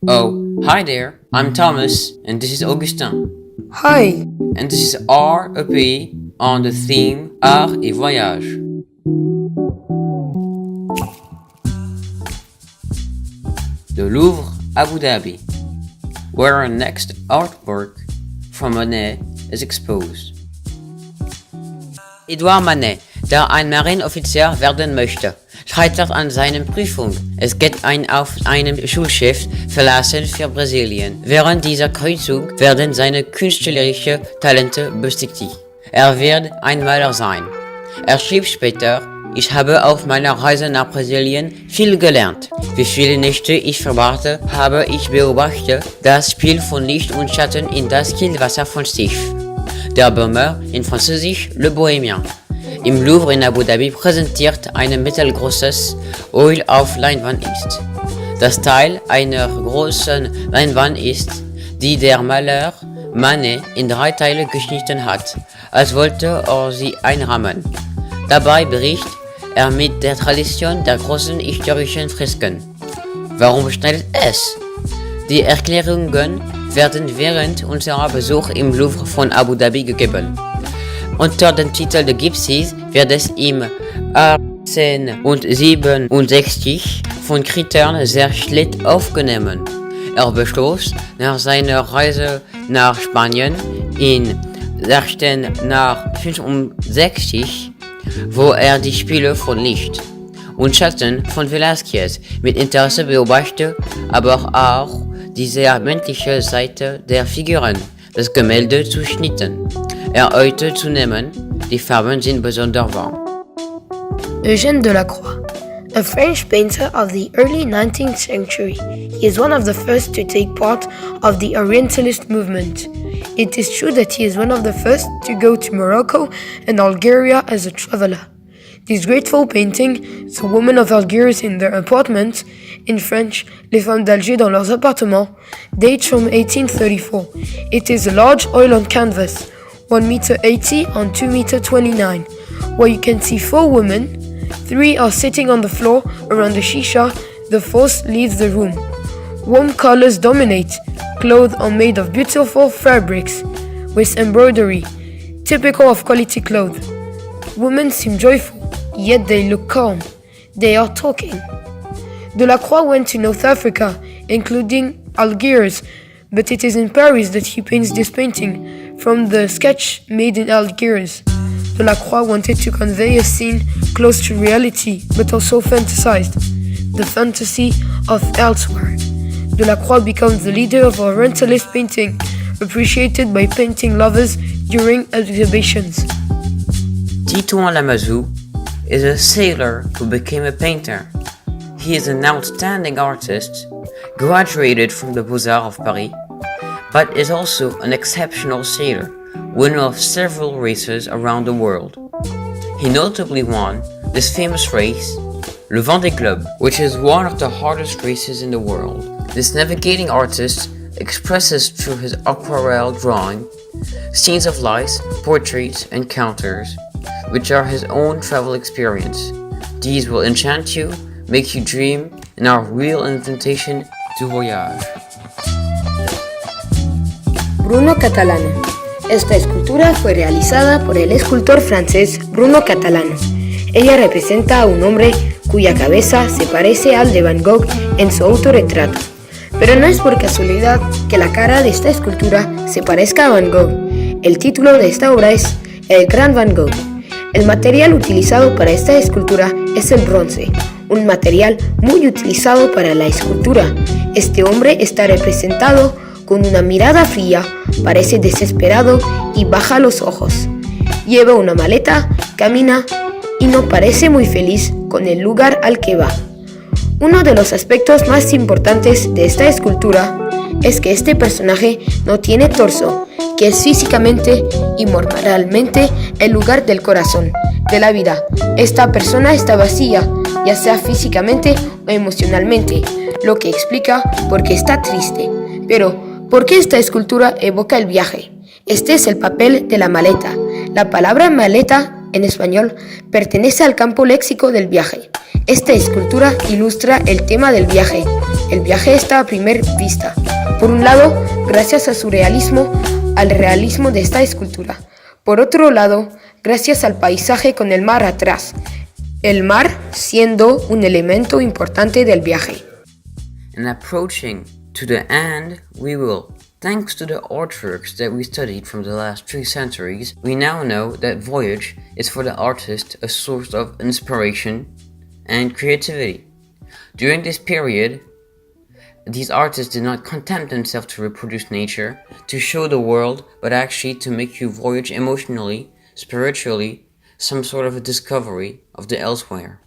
Oh, hi there. I'm Thomas, and this is Augustin. Hi. And this is our EP on the theme Art et Voyage. The Louvre, Abu Dhabi, where our next artwork from Manet is exposed. Edouard Manet, der ein Marineoffizier werden möchte, scheitert an seiner Prüfung. Es geht ein auf einem Schulschiff verlassen für Brasilien. Während dieser Kreuzung werden seine künstlerischen Talente bestätigt. Er wird ein Maler sein. Er schrieb später: Ich habe auf meiner Reise nach Brasilien viel gelernt. Wie viele Nächte ich verbrachte, habe ich beobachtet das Spiel von Licht und Schatten in das Kielwasser von Schiff. Der Böhmer, in Französisch Le Bohémien. Im Louvre in Abu Dhabi präsentiert ein mittelgroßes Öl auf Leinwand ist. Das Teil einer großen Leinwand ist, die der Maler Manet in 3 Teile geschnitten hat, als wollte er sie einrahmen. Dabei bricht er mit der Tradition der großen historischen Fresken. Warum schneidet es? Die Erklärungen werden während unserer Besuch im Louvre von Abu Dhabi gegeben. Unter dem Titel The Gypsies wird es im 1867 von Kritikern sehr schlecht aufgenommen. Er beschloss nach seiner Reise nach Spanien in 1865, wo er die Spiele von Licht und Schatten von Velázquez mit Interesse beobachtete, aber auch die sehr menschliche Seite der Figuren des Gemäldes zu schnitzen. Er heute zu nehmen, die Farben sind besonders warm. Eugène Delacroix, a French painter of the early 19th century. He is one of the first to take part of the Orientalist movement. It is true that he is one of the first to go to Morocco and Algeria as a traveler. This grateful painting, The Women of Algiers in Their Apartments, in French, Les Femmes d'Alger dans leurs appartements, dates from 1834. It is a large oil on canvas, 1 meter 80 on 2 meter 29, where you can see 4 women. 3 are sitting on the floor around the shisha, the 4th leaves the room. Warm colors dominate. Clothes are made of beautiful fabrics with embroidery, typical of quality clothes. Women seem joyful, yet they look calm. They are talking. Delacroix went to North Africa, including Algiers, but it is in Paris that he paints this painting from the sketch made in Algiers. Delacroix wanted to convey a scene close to reality, but also fantasized, the fantasy of elsewhere. Delacroix becomes the leader of Orientalist painting, appreciated by painting lovers during exhibitions. Titouan Lamazou is a sailor who became a painter. He is an outstanding artist, graduated from the Beaux-Arts of Paris, but is also an exceptional sailor, winner of several races around the world. He notably won this famous race, Le Vendée Globe, which is one of the hardest races in the world. This navigating artist expresses through his aquarelle drawing scenes of life, portraits, and encounters, which are his own travel experience. These will enchant you, make you dream, and are real invitation to voyage. Bruno Catalano. Esta escultura fue realizada por el escultor francés Bruno Catalano. Ella representa a un hombre cuya cabeza se parece al de Van Gogh en su autorretrato. Pero no es por casualidad que la cara de esta escultura se parezca a Van Gogh. El título de esta obra es El Gran Van Gogh. El material utilizado para esta escultura es el bronce, un material muy utilizado para la escultura. Este hombre está representado con una mirada fría, parece desesperado y baja los ojos. Lleva una maleta, camina y no parece muy feliz con el lugar al que va. Uno de los aspectos más importantes de esta escultura es que este personaje no tiene torso, que es físicamente y moralmente el lugar del corazón, de la vida. Esta persona está vacía, ya sea físicamente o emocionalmente, lo que explica por qué está triste. Pero, ¿por qué esta escultura evoca el viaje? Este es el papel de la maleta. La palabra maleta, en español, pertenece al campo léxico del viaje. Esta escultura ilustra el tema del viaje. El viaje está a primera vista. Por un lado, gracias a su realismo, al realismo de esta escultura. Por otro lado, gracias al paisaje con el mar atrás. El mar siendo un elemento importante del viaje. And approaching to the end, we will, thanks to the artworks that we studied from the last 3 centuries, we now know that voyage is for the artist a source of inspiration and creativity. During this period, these artists did not content themselves to reproduce nature, to show the world, but actually to make you voyage emotionally, spiritually, some sort of a discovery of the elsewhere.